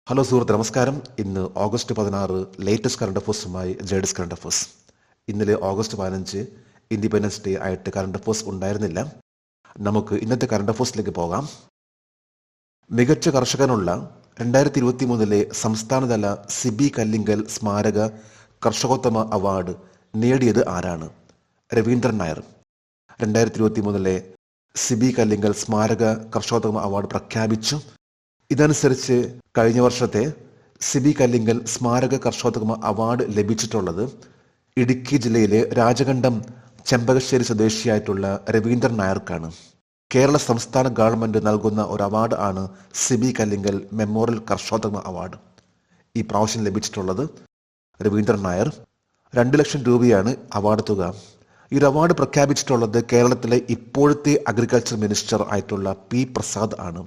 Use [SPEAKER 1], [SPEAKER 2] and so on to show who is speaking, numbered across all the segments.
[SPEAKER 1] Hello സുഹൃത്ത്, നമസ്കാരം. ഇന്ന് ഓഗസ്റ്റ് 16 ലേറ്റസ്റ്റ് കറണ്ട് അഫേഴ്സുമായി ജേഡസ് കറണ്ട് അഫേഴ്സ്. ഇന്നലെ ഓഗസ്റ്റ് 15 ഇൻഡിപെൻഡൻസ് ഡേ ആയിട്ട് കറണ്ട് അഫേഴ്സ് ഉണ്ടായിരുന്നില്ല. നമുക്ക് ഇന്നത്തെ കറണ്ട് അഫേഴ്സിലേക്ക് പോകാം. മികച്ച കർഷകനുള്ള 2023 സംസ്ഥാനതല സിബി കല്ലിങ്കൽ സ്മാരക കർഷകോത്തമ അവാർഡ് നേടിയത് ആരാണ്? രവീന്ദ്രൻ നായർ. 2023 സിബി കല്ലിങ്കൽ സ്മാരക കർഷകോത്തമ അവാർഡ് പ്രഖ്യാപിച്ചു. ഇതനുസരിച്ച് കഴിഞ്ഞ വർഷത്തെ സിബി കല്ലിങ്കൽ സ്മാരക കർഷകോത്തമ അവാർഡ് ലഭിച്ചിട്ടുള്ളത് ഇടുക്കി ജില്ലയിലെ രാജകണ്ഠം ചെമ്പകശ്ശേരി സ്വദേശിയായിട്ടുള്ള രവീന്ദ്രൻ നായർക്കാണ്. കേരള സംസ്ഥാന ഗവൺമെന്റ് നൽകുന്ന ഒരു അവാർഡ് ആണ് സിബി കല്ലിങ്കൽ മെമ്മോറിയൽ കർഷകോത്തമ അവാർഡ്. ഈ പ്രാവശ്യം ലഭിച്ചിട്ടുള്ളത് രവീന്ദ്രൻ നായർ. 2 ലക്ഷം രൂപയാണ് അവാർഡ് തുക. ഈ ഒരു അവാർഡ് പ്രഖ്യാപിച്ചിട്ടുള്ളത് കേരളത്തിലെ ഇപ്പോഴത്തെ അഗ്രികൾച്ചർ മിനിസ്റ്റർ ആയിട്ടുള്ള പി പ്രസാദ് ആണ്.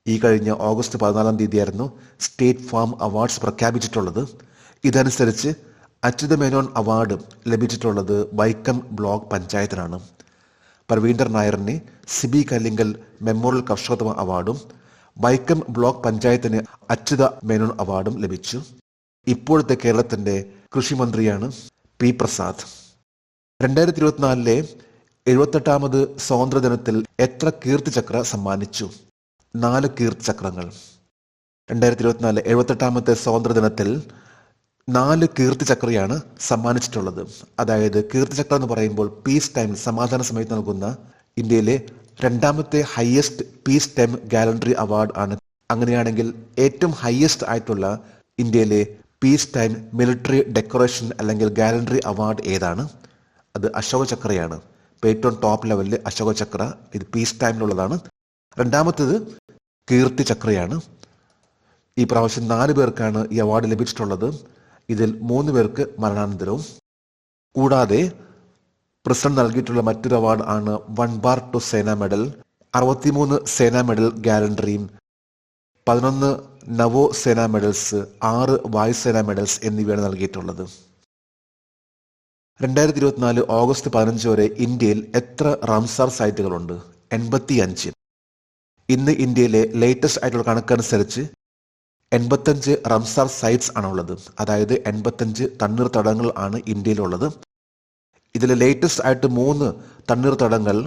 [SPEAKER 1] ഈ കഴിഞ്ഞ ഓഗസ്റ്റ് 14 സ്റ്റേറ്റ് ഫാം അവാർഡ്സ് പ്രഖ്യാപിച്ചിട്ടുള്ളത്. ഇതനുസരിച്ച് അച്യുത മേനോൻ അവാർഡ് ലഭിച്ചിട്ടുള്ളത് വൈക്കം ബ്ലോക്ക് പഞ്ചായത്തിനാണ്. രവീന്ദ്രൻ നായറിന് സിബി കല്ലിങ്കൽ മെമ്മോറിയൽ കർഷകോത്തമ അവാർഡും വൈക്കം ബ്ലോക്ക് പഞ്ചായത്തിന് അച്യുത മേനോൻ അവാർഡും ലഭിച്ചു. ഇപ്പോഴത്തെ കേരളത്തിന്റെ കൃഷിമന്ത്രിയാണ് പി പ്രസാദ്. 2024 78ാമത് സ്വാതന്ത്ര്യദിനത്തിൽ എത്ര കീർത്തിചക്ര സമ്മാനിച്ചു? 4 കീർത്തിചക്രങ്ങൾ. 2024 78ാമത്തെ സ്വാതന്ത്ര്യദിനത്തിൽ 4 കീർത്തിചക്രയാണ് സമ്മാനിച്ചിട്ടുള്ളത്. അതായത് കീർത്തിചക്ര എന്ന് പറയുമ്പോൾ പീസ് ടൈം, സമാധാന സമയത്ത് നൽകുന്ന ഇന്ത്യയിലെ 2ാമത്തെ highest peace time gallantry award ആണ്. അങ്ങനെയാണെങ്കിൽ ഏറ്റവും ഹയസ്റ്റ് ആയിട്ടുള്ള ഇന്ത്യയിലെ പീസ് ടൈം മിലിറ്ററി ഡെക്കറേഷൻ അല്ലെങ്കിൽ ഗാലൻട്രി അവാർഡ് ഏതാണ്? അത് അശോക ചക്രയാണ്. ഏറ്റവും ടോപ്പ് ലെവലിൽ അശോക ചക്ര, ഇത് പീസ് ടൈമിലുള്ളതാണ്. 2ാമത്തേത് കീർത്തി ചക്രയാണ്. ഈ പ്രാവശ്യം 4 പേർക്കാണ് ഈ അവാർഡ് ലഭിച്ചിട്ടുള്ളത്. ഇതിൽ 3 പേർക്ക് മരണാനന്തരവും. കൂടാതെ പ്രസിഡന്റ് നൽകിയിട്ടുള്ള മറ്റൊരു അവാർഡ് ആണ് 1 സേനാ മെഡൽ, 63 സേനാ മെഡൽ ഗാലൻട്രിയും 11 നവോ സേനാ മെഡൽസ്, 6 വായുസേനാ മെഡൽസ് എന്നിവയാണ് നൽകിയിട്ടുള്ളത്. 2024 ഓഗസ്റ്റ് 15 വരെ ഇന്ത്യയിൽ എത്ര റാംസാർ സൈറ്റുകളുണ്ട്? 85. ഇന്ന് ഇന്ത്യയിലെ ലേറ്റസ്റ്റ് ആയിട്ടുള്ള കണക്കനുസരിച്ച് 85 റാംസാർ സൈറ്റ്സ് ആണുള്ളത്. അതായത് 85 തണ്ണീർത്തടങ്ങൾ ആണ് ഇന്ത്യയിലുള്ളത്. ഇതിൽ ലേറ്റസ്റ്റ് ആയിട്ട് 3 തണ്ണീർത്തടങ്ങൾ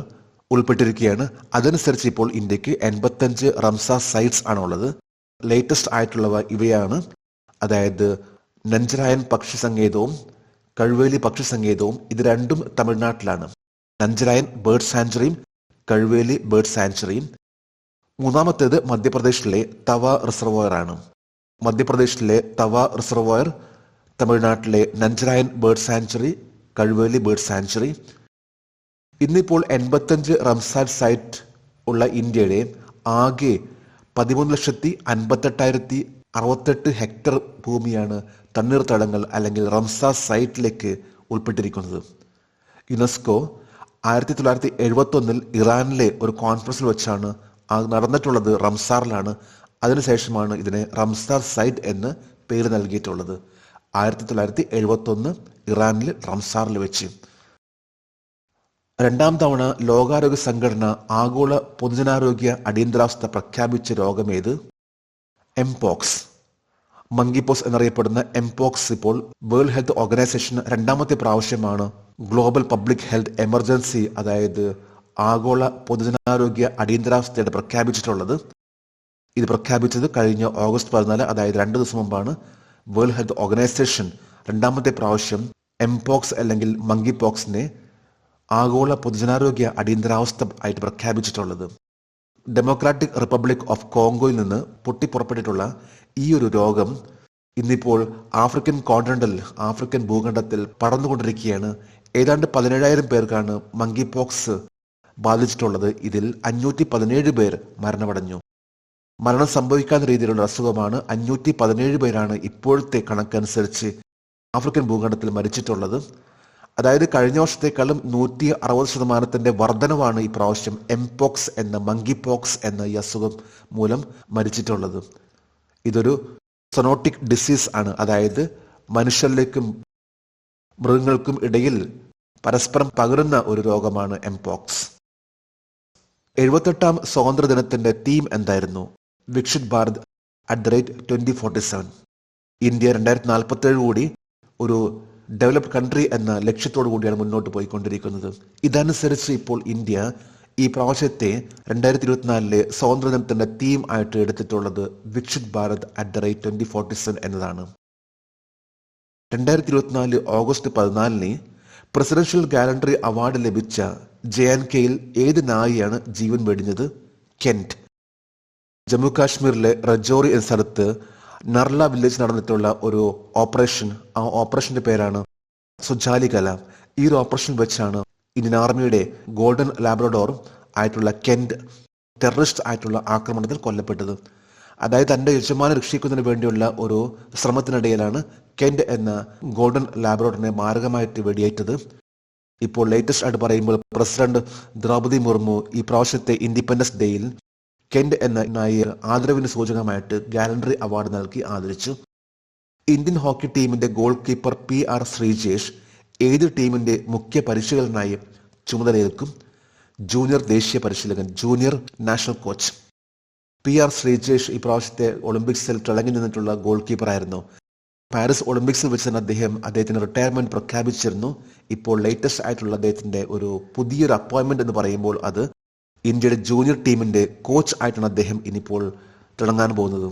[SPEAKER 1] ഉൾപ്പെട്ടിരിക്കുകയാണ്. അതനുസരിച്ച് ഇപ്പോൾ ഇന്ത്യക്ക് 85 റാംസാർ സൈറ്റ്സ് ആണുള്ളത്. ലേറ്റസ്റ്റ് ആയിട്ടുള്ളവ ഇവയാണ്. അതായത് നഞ്ചരായൻ പക്ഷി സങ്കേതവും കഴുവേലി പക്ഷി സങ്കേതവും. ഇത് രണ്ടും തമിഴ്നാട്ടിലാണ്. നഞ്ചരായൻ ബേർഡ് സാഞ്ചുറിയും കഴുവേലി ബേർഡ് സാഞ്ചുറിയും. 3ാമത്തേത് മധ്യപ്രദേശിലെ തവ റിസർവോയർ ആണ്. മധ്യപ്രദേശിലെ തവ റിസർവോയർ, തമിഴ്നാട്ടിലെ നഞ്ചരായൻ ബേർഡ് സാഞ്ചുറി, കഴുവേലി ബേർഡ് സാഞ്ചുറി. ഇന്നിപ്പോൾ 85 റാംസാർ സൈറ്റ് ഉള്ള ഇന്ത്യയുടെ ആകെ 13,58,068 ഹെക്ടർ ഭൂമിയാണ് തണ്ണീർത്തടങ്ങൾ അല്ലെങ്കിൽ റാംസാർ സൈറ്റിലേക്ക് ഉൾപ്പെട്ടിരിക്കുന്നത്. യുനെസ്കോ 1971 ഇറാനിലെ ഒരു കോൺഫറൻസിൽ വെച്ചാണ് നടന്നിട്ടുള്ളത്. റംസാറിലാണ്. അതിനുശേഷമാണ് ഇതിനെ റംസാർ സൈറ്റ് എന്ന് പേര് നൽകിയിട്ടുള്ളത്. 1971 ഇറാനിൽ റംസാറിൽ വെച്ച്. 2ാം തവണ ലോകാരോഗ്യ സംഘടന ആഗോള പൊതുജനാരോഗ്യ അടിയന്തരാവസ്ഥ പ്രഖ്യാപിച്ച രോഗമേത്? എംപോക്സ്. മങ്കിപോക്സ് എന്നറിയപ്പെടുന്ന എംപോക്സ് ഇപ്പോൾ വേൾഡ് ഹെൽത്ത് ഓർഗനൈസേഷൻ 2ാമത്തെ പ്രാവശ്യമാണ് ഗ്ലോബൽ പബ്ലിക് ഹെൽത്ത് എമർജൻസി, അതായത് ആഗോള പൊതുജനാരോഗ്യ അടിയന്തരാവസ്ഥയുടെ പ്രഖ്യാപിച്ചിട്ടുള്ളത്. ഇത് പ്രഖ്യാപിച്ചത് കഴിഞ്ഞ ഓഗസ്റ്റ് 14, അതായത് 2 ദിവസം മുമ്പാണ്. വേൾഡ് ഹെൽത്ത് ഓർഗനൈസേഷൻ 2ാമത്തെ പ്രാവശ്യം എംപോക്സ് അല്ലെങ്കിൽ മങ്കിപോക്സിനെ ആഗോള പൊതുജനാരോഗ്യ അടിയന്തരാവസ്ഥ ആയിട്ട് പ്രഖ്യാപിച്ചിട്ടുള്ളത്. ഡെമോക്രാറ്റിക് റിപ്പബ്ലിക് ഓഫ് കോങ്കോയിൽ നിന്ന് പൊട്ടിപ്പുറപ്പെട്ടിട്ടുള്ള ഈ ഒരു രോഗം ഇന്നിപ്പോൾ ആഫ്രിക്കൻ കോണ്ടിനെന്റൽ, ആഫ്രിക്കൻ ഭൂഖണ്ഡത്തിൽ പടർന്നുകൊണ്ടിരിക്കുകയാണ്. ഏതാണ്ട് 17,000 പേർക്കാണ് മങ്കിപോക്സ് ബാധിച്ചിട്ടുള്ളത്. ഇതിൽ 517 പേർ മരണമടഞ്ഞു. മരണം സംഭവിക്കാത്ത രീതിയിലുള്ള അസുഖമാണ്. 517 പേരാണ് ഇപ്പോഴത്തെ കണക്കനുസരിച്ച് ആഫ്രിക്കൻ ഭൂഖണ്ഡത്തിൽ മരിച്ചിട്ടുള്ളത്. അതായത് കഴിഞ്ഞ വർഷത്തെക്കാളും 160% വർധനവാണ് ഈ പ്രാവശ്യം എംപോക്സ് എന്ന മങ്കിപോക്സ് എന്ന ഈ അസുഖം മൂലം മരിച്ചിട്ടുള്ളത്. ഇതൊരു സൊനോട്ടിക് ഡിസീസ് ആണ്. അതായത് മനുഷ്യരിലേക്കും മൃഗങ്ങൾക്കും ഇടയിൽ പരസ്പരം പകരുന്ന ഒരു രോഗമാണ് എംപോക്സ്. 78ാം സ്വാതന്ത്ര്യദിനത്തിന്റെ തീം എന്തായിരുന്നു? വിക്ഷിത് ഭാരത് 2047. ഇന്ത്യ 2047 കൂടി ഒരു ഡെവലപ്ഡ് കൺട്രി എന്ന ലക്ഷ്യത്തോടു കൂടിയാണ് മുന്നോട്ട് പോയിക്കൊണ്ടിരിക്കുന്നത്. ഇതനുസരിച്ച് ഇപ്പോൾ ഇന്ത്യ ഈ പ്രാവശ്യത്തെ 2024 സ്വാതന്ത്ര്യദിനത്തിന്റെ തീം ആയിട്ട് എടുത്തിട്ടുള്ളത് വികസിത് ഭാരത് @2047 എന്നതാണ്. 2024 ഓഗസ്റ്റ് 14 പ്രസിഡൻഷ്യൽ ഗാലണ്ടറി അവാർഡ് ലഭിച്ച JNKയിൽ ഏത് നായിയാണ് ജീവൻ വെടിഞ്ഞത്? കെന്റ്. ജമ്മു കാശ്മീരിലെ രജോറി എന്ന സ്ഥലത്ത് നർല വില്ലേജ് നടന്നിട്ടുള്ള ഒരു ഓപ്പറേഷൻ, ആ ഓപ്പറേഷന്റെ പേരാണ് സുജാലി കലാം. ഈ ഒരു ഓപ്പറേഷൻ വെച്ചാണ് ഇന്ത്യൻ ആർമിയുടെ ഗോൾഡൻ ലാബ്രഡോർ ആയിട്ടുള്ള കെന്റ് ടെററിസ്റ്റ് ആയിട്ടുള്ള ആക്രമണത്തിൽ കൊല്ലപ്പെട്ടത്. അതായത് തന്റെ യജമാനെ രക്ഷിക്കുന്നതിന് വേണ്ടിയുള്ള ഒരു ശ്രമത്തിനിടയിലാണ് കെന്റ് എന്ന ഗോൾഡൻ ലാബ്രഡോറിനെ മാരകമായിട്ട് വെടിയേറ്റത്. ഇപ്പോൾ ലേറ്റസ്റ്റ് ആയിട്ട് പറയുമ്പോൾ പ്രസിഡന്റ് ദ്രൗപദി മുർമു ഈ പ്രാവശ്യത്തെ ഇൻഡിപെൻഡൻസ് ഡേയിൽ കെന്റ് എന്ന നായിയെ ആദരവിന് സൂചകമായിട്ട് ഗാലണ്ടറി അവാർഡ് നൽകി ആദരിച്ചു. ഇന്ത്യൻ ഹോക്കി ടീമിന്റെ ഗോൾ കീപ്പർ PR ശ്രീജേഷ് ഏത് ടീമിന്റെ മുഖ്യ പരിശീലകനായി ചുമതലയേൽക്കും? ജൂനിയർ ദേശീയ പരിശീലകൻ, junior national coach. PR Sreejesh ഈ പ്രാവശ്യത്തെ ഒളിമ്പിക്സിൽ തിളങ്ങി നിന്നിട്ടുള്ള ഗോൾ കീപ്പറായിരുന്നു. പാരീസ് ഒളിമ്പിക്സിൽ വെച്ച് തന്നെ അദ്ദേഹത്തിന് റിട്ടയർമെന്റ് പ്രഖ്യാപിച്ചിരുന്നു. ഇപ്പോൾ ലേറ്റസ്റ്റ് ആയിട്ടുള്ള അദ്ദേഹത്തിന്റെ ഒരു പുതിയൊരു അപ്പോയിന്റ്മെന്റ് എന്ന് പറയുമ്പോൾ അത് ഇന്ത്യയുടെ ജൂനിയർ ടീമിന്റെ കോച്ച് ആയിട്ടാണ് അദ്ദേഹം ഇനിയിപ്പോൾ തിളങ്ങാൻ പോകുന്നത്.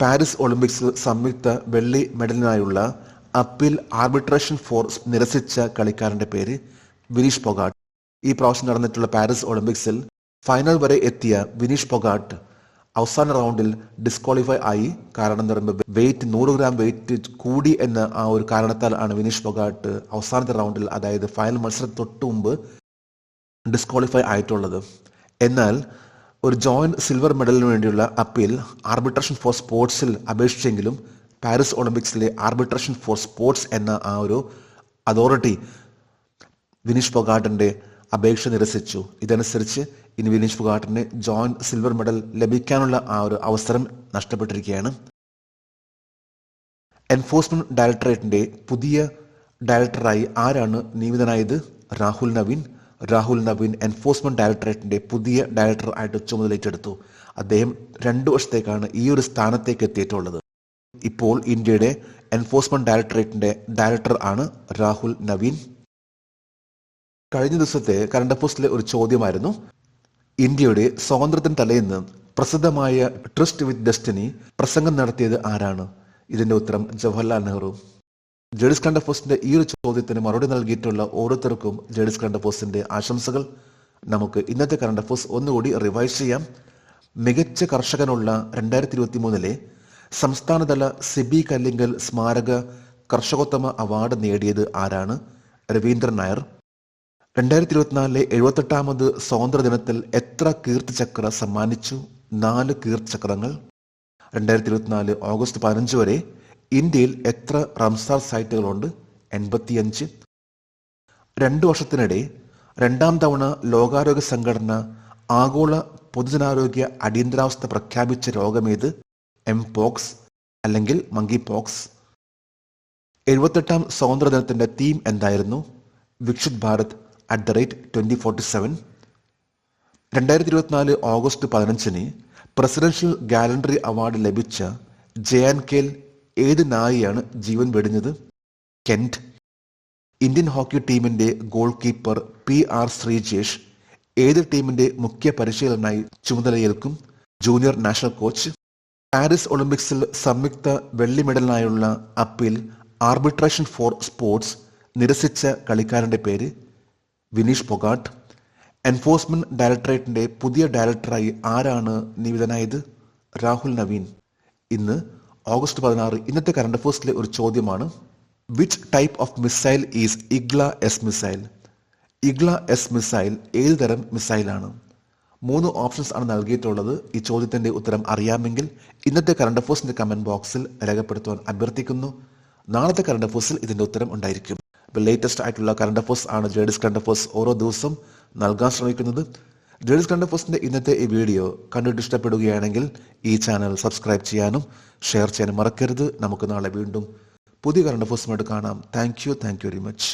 [SPEAKER 1] പാരീസ് ഒളിമ്പിക്സിൽ സംയുക്ത വെള്ളി മെഡലിനായുള്ള അപ്പീൽ ആർബിട്രേഷൻ ഫോഴ്സ് നിരസിച്ച കളിക്കാരന്റെ പേര് വിനീഷ് ഫോഗാട്ട്. ഈ പ്രാവശ്യം നടന്നിട്ടുള്ള പാരീസ് ഒളിമ്പിക്സിൽ ഫൈനൽ വരെ എത്തിയ വിനീഷ് ഫോഗാട്ട് അവസാന റൗണ്ടിൽ ഡിസ്ക്വാളിഫൈ ആയി. കാരണം എന്ന് പറയുമ്പോൾ 100 ഗ്രാം വെയിറ്റ് കൂടി എന്ന ആ ഒരു കാരണത്താൽ ആണ് വിനീഷ് ഫോഗാട്ട് അവസാനത്തെ റൗണ്ടിൽ, അതായത് ഫൈനൽ മത്സരം തൊട്ട് മുമ്പ് ഡിസ്ക്വാളിഫൈ ആയിട്ടുള്ളത്. എന്നാൽ ഒരു ജോയിന്റ് സിൽവർ മെഡലിന് വേണ്ടിയുള്ള അപ്പീൽ ആർബിട്രേഷൻ ഫോർ സ്പോർട്സിൽ അപേക്ഷിച്ചെങ്കിലും പാരീസ് ഒളിമ്പിക്സിലെ ആർബിട്രേഷൻ ഫോർ സ്പോർട്സ് എന്ന ആ ഒരു അതോറിറ്റി വിനീഷ് ഫോഗാട്ടിന്റെ അപേക്ഷ നിരസിച്ചു. ഇതനുസരിച്ച് ഇനി വിനീഷ് ഫോഗാട്ടിന് ജോയിന്റ് സിൽവർ മെഡൽ ലഭിക്കാനുള്ള ആ ഒരു അവസരം നഷ്ടപ്പെട്ടിരിക്കുകയാണ്. എൻഫോഴ്സ്മെന്റ് ഡയറക്ടറേറ്റിന്റെ പുതിയ ഡയറക്ടറായി ആരാണ് നിയമിതനായത്? രാഹുൽ നവീൻ എൻഫോഴ്സ്മെന്റ് ഡയറക്ടറേറ്റിന്റെ പുതിയ ഡയറക്ടർ ആയിട്ട് ചുമതലയേറ്റെടുത്തു. അദ്ദേഹം 2 വർഷത്തേക്കാണ് ഈ ഒരു സ്ഥാനത്തേക്ക് എത്തിയിട്ടുള്ളത്. ഇപ്പോൾ ഇന്ത്യയുടെ എൻഫോഴ്സ്മെന്റ് ഡയറക്ടറേറ്റിന്റെ ഡയറക്ടർ ആണ് രാഹുൽ നവീൻ. കഴിഞ്ഞ ദിവസത്തെ കറണ്ട് അഫയേഴ്സിലെ ഒരു ചോദ്യമായിരുന്നു, ഇന്ത്യയുടെ സ്വാതന്ത്ര്യത്തിന് തലേന്ന് പ്രസിദ്ധമായ ട്രിസ്റ്റ് വിത്ത് ഡെസ്റ്റിനി പ്രസംഗം നടത്തിയത് ആരാണ്? ഇതിന്റെ ഉത്തരം ജവഹർലാൽ നെഹ്റു. ജേഡിസ് കറണ്ട് അഫയേഴ്സിന്റെ ഈ ഒരു ചോദ്യത്തിന് മറുപടി നൽകിയിട്ടുള്ള ഓരോരുത്തർക്കും ജേഡിസ് കറണ്ട് അഫയേഴ്സിന്റെ ആശംസകൾ. നമുക്ക് ഇന്നത്തെ കറണ്ട് അഫയേഴ്സ് ഒന്നുകൂടി റിവൈസ് ചെയ്യാം. മികച്ച കർഷകനുള്ള 2023 സംസ്ഥാനതല സിബി കല്ലിങ്കൽ സ്മാരക കർഷകോത്തമ അവാർഡ് നേടിയത് ആരാണ്? രവീന്ദ്രൻ നായർ. 2024 78ാമത് സ്വാതന്ത്ര്യ ദിനത്തിൽ എത്ര കീർത്തിചക്ര സമ്മാനിച്ചു? 4 കീർത്തിചക്രങ്ങൾ. 2024 ഓഗസ്റ്റ് 15 വരെ ഇന്ത്യയിൽ എത്ര റംസാർ സൈറ്റുകളുണ്ട്? 85. 2 വർഷത്തിനിടെ 2ാം തവണ ലോകാരോഗ്യ സംഘടന ആഗോള പൊതുജനാരോഗ്യ അടിയന്തരാവസ്ഥ പ്രഖ്യാപിച്ച രോഗമേത്? എംപോക്സ് അല്ലെങ്കിൽ മങ്കി പോക്സ്. 78ാം സ്വാതന്ത്ര്യ ദിനത്തിന്റെ തീം എന്തായിരുന്നു? Viksit Bharat @2047. 2024 August 15 presidential gallantry award ലഭിച്ച JNKയിൽ ഏത് നായിയാണ് ജീവൻ വെടിഞ്ഞത്? കെന്റ്. ഇന്ത്യൻ ഹോക്കി ടീമിന്റെ ഗോൾ കീപ്പർ PR ശ്രീജേഷ് ഏത് ടീമിന്റെ മുഖ്യ പരിശീലകനായി ചുമതലയേൽക്കും? Junior national coach. പാരീസ് ഒളിമ്പിക്സിൽ സംയുക്ത വെള്ളി മെഡലിനായുള്ള അപ്പീൽ ആർബിട്രേഷൻ ഫോർ സ്പോർട്സ് നിരസിച്ച കളിക്കാരന്റെ പേര്? വിനീഷ് ഫോഗാട്ട്. എൻഫോഴ്സ്മെന്റ് ഡയറക്ടറേറ്റിന്റെ പുതിയ ഡയറക്ടറായി ആരാണ് നിയമിതനായത്? രാഹുൽ നവീൻ. ഇന്ന് ഓഗസ്റ്റ് 16 ഇന്നത്തെ കറണ്ട് അഫയേഴ്സിലെ ഒരു ചോദ്യമാണ്, which type of missile is Igla S missile? Igla S missile ഏത് തരം മിസൈലാണ്? 3 ഓപ്ഷൻസ് ആണ് നൽകിയിട്ടുള്ളത്. ഈ ചോദ്യത്തിന്റെ ഉത്തരം അറിയാമെങ്കിൽ ഇന്നത്തെ കറണ്ട് അഫയേഴ്സിന്റെ കമന്റ് ബോക്സിൽ രേഖപ്പെടുത്തുവാൻ അഭ്യർത്ഥിക്കുന്നു. നാളത്തെ കറണ്ട് അഫയേഴ്സിൽ ഇതിന്റെ ഉത്തരം ഉണ്ടായിരിക്കും. ഇപ്പോൾ ലേറ്റസ്റ്റ് ആയിട്ടുള്ള കറണ്ട് അഫയേഴ്സ് ആണ് ജേഡിസ് കറണ്ട് അഫയേഴ്സ് ഓരോ ദിവസം നൽകാൻ ശ്രമിക്കുന്നത്. ജേഡിസ് കറണ്ട് അഫയേഴ്സിന്റെ ഇന്നത്തെ ഈ വീഡിയോ കണ്ടിട്ട് ഇഷ്ടപ്പെടുകയാണെങ്കിൽ ഈ ചാനൽ സബ്സ്ക്രൈബ് ചെയ്യാനും ഷെയർ ചെയ്യാനും മറക്കരുത്. നമുക്ക് നാളെ വീണ്ടും പുതിയ കറണ്ട് അഫയേഴ്സുമായിട്ട് കാണാം. Thank you very much.